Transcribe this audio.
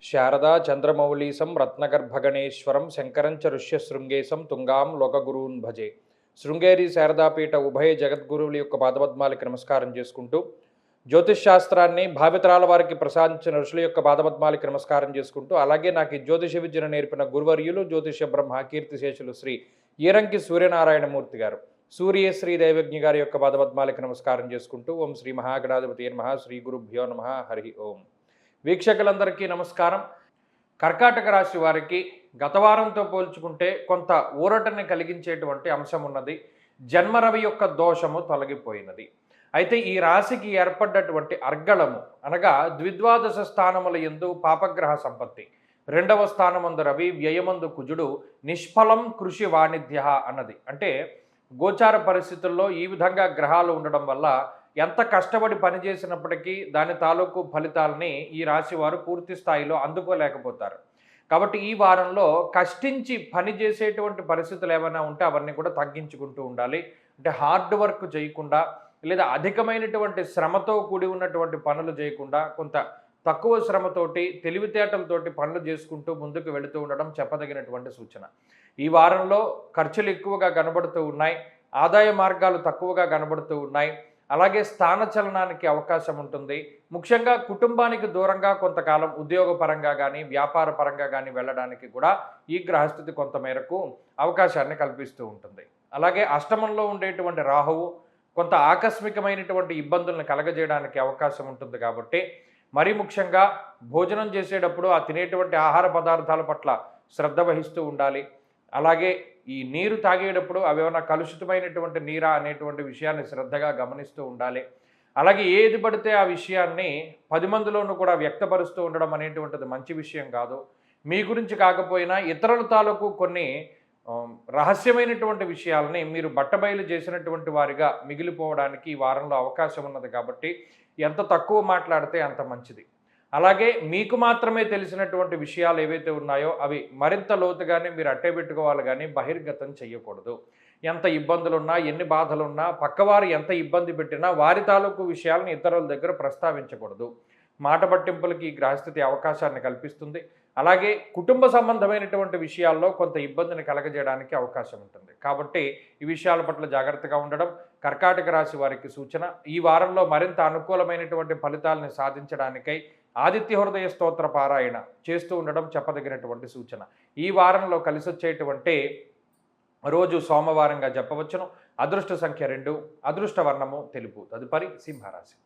శారదా చంద్రమౌళీశం రత్నగర్భగణేశ్వరం శంకరం చ ఋష్యశృంగేశం తుంగాం లోకగురూన్ భజే. శృంగేరి శారదాపీఠ ఉభయ జగద్గురువుల యొక్క పాదపద్మాలకి నమస్కారం చేసుకుంటూ, జ్యోతిష్ శాస్త్రాన్ని భావితరాల వారికి ప్రసాదించిన ఋషుల యొక్క పాదపద్మాలకి నమస్కారం చేసుకుంటూ, అలాగే నాకు ఈ జ్యోతిష విద్యను నేర్పిన గురువర్యులు జ్యోతిష బ్రహ్మ కీర్తిశేషులు శ్రీ ఈరంకి సూర్యనారాయణమూర్తి గారు, సూర్యశ్రీ దైవజ్ఞ గారి యొక్క పాదపద్మాలకి నమస్కారం చేసుకుంటూ, ఓం శ్రీ మహాగణాధిపతి నమః, శ్రీ గురుభ్యో నమః, హరి ఓం. వీక్షకులందరికీ నమస్కారం. కర్కాటక రాశి వారికి గత వారంతో పోల్చుకుంటే కొంత ఊరటని కలిగించేటువంటి అంశం ఉన్నది. జన్మరవి యొక్క దోషము తొలగిపోయినది. అయితే ఈ రాశికి ఏర్పడ్డటువంటి అర్గళము అనగా ద్విద్వాదశ స్థానముల యందు పాపగ్రహ సంపత్తి, రెండవ స్థానమందు రవి, వ్యయమందు కుజుడు, నిష్ఫలం కృషి వాణిజ్య అన్నది. అంటే గోచార పరిస్థితుల్లో ఈ విధంగా గ్రహాలు ఉండడం వల్ల ఎంత కష్టపడి పనిచేసినప్పటికీ దాని తాలూకు ఫలితాలని ఈ రాశి వారు పూర్తి స్థాయిలో అందుకోలేకపోతారు. కాబట్టి ఈ వారంలో కష్టించి పని చేసేటువంటి పరిస్థితులు ఏమైనా ఉంటే అవన్నీ కూడా తగ్గించుకుంటూ ఉండాలి. అంటే హార్డ్ వర్క్ చేయకుండా, లేదా అధికమైనటువంటి శ్రమతో కూడి ఉన్నటువంటి పనులు చేయకుండా, కొంత తక్కువ శ్రమతోటి తెలివితేటలతోటి పనులు చేసుకుంటూ ముందుకు వెళుతూ ఉండడం చెప్పదగినటువంటి సూచన. ఈ వారంలో ఖర్చులు ఎక్కువగా కనబడుతూ ఉన్నాయి, ఆదాయ మార్గాలు తక్కువగా కనబడుతూ ఉన్నాయి. అలాగే స్థానచలనానికి అవకాశం ఉంటుంది. ముఖ్యంగా కుటుంబానికి దూరంగా కొంతకాలం ఉద్యోగపరంగా కానీ వ్యాపార పరంగా కానీ వెళ్ళడానికి కూడా ఈ గ్రహస్థితి కొంతమేరకు అవకాశాన్ని కల్పిస్తూ ఉంటుంది. అలాగే అష్టమంలో ఉండేటువంటి రాహువు కొంత ఆకస్మికమైనటువంటి ఇబ్బందులను కలగజేయడానికి అవకాశం ఉంటుంది. కాబట్టి మరీ ముఖ్యంగా భోజనం చేసేటప్పుడు ఆ తినేటువంటి ఆహార పదార్థాల పట్ల శ్రద్ధ వహిస్తూ ఉండాలి. అలాగే ఈ నీరు తాగేటప్పుడు అవి ఏమైనా కలుషితమైనటువంటి నీరా అనేటువంటి విషయాన్ని శ్రద్ధగా గమనిస్తూ ఉండాలి. అలాగే ఏది పడితే ఆ విషయాన్ని 10 మందిలోనూ కూడా వ్యక్తపరుస్తూ ఉండడం అనేటువంటిది మంచి విషయం కాదు. మీ గురించి కాకపోయినా ఇతరుల తాలూకు కొన్ని రహస్యమైనటువంటి విషయాలని మీరు బట్టబయలు చేసినటువంటి వారిగా మిగిలిపోవడానికి ఈ వారంలో అవకాశం ఉన్నది. కాబట్టి ఎంత తక్కువ మాట్లాడితే అంత మంచిది. అలాగే మీకు మాత్రమే తెలిసినటువంటి విషయాలు ఏవైతే ఉన్నాయో అవి మరింత లోతుగానే మీరు అట్టే పెట్టుకోవాలి, కానీ బహిర్గతం చేయకూడదు. ఎంత ఇబ్బందులున్నా, ఎన్ని బాధలున్నా, పక్కవారు ఎంత ఇబ్బంది పెట్టినా వారి తాలూకు విషయాలను ఇతరుల దగ్గర ప్రస్తావించకూడదు. మాట పట్టింపులకి ఈ గ్రహస్థితి అవకాశాన్ని కల్పిస్తుంది. అలాగే కుటుంబ సంబంధమైనటువంటి విషయాల్లో కొంత ఇబ్బందిని కలగజేయడానికి అవకాశం ఉంటుంది. కాబట్టి ఈ విషయాల పట్ల జాగ్రత్తగా ఉండడం కర్కాటక రాశి వారికి సూచన. ఈ వారంలో మరింత అనుకూలమైనటువంటి ఫలితాలను సాధించడానికై ఆదిత్య హృదయ స్తోత్ర పారాయణ చేస్తూ ఉండడం చెప్పదగినటువంటి సూచన. ఈ వారంలో కలిసొచ్చేటువంటి రోజు సోమవారంగా చెప్పవచ్చును. అదృష్ట సంఖ్య 2, అదృష్ట వర్ణము తెలుపు. తదుపరి సింహరాశి.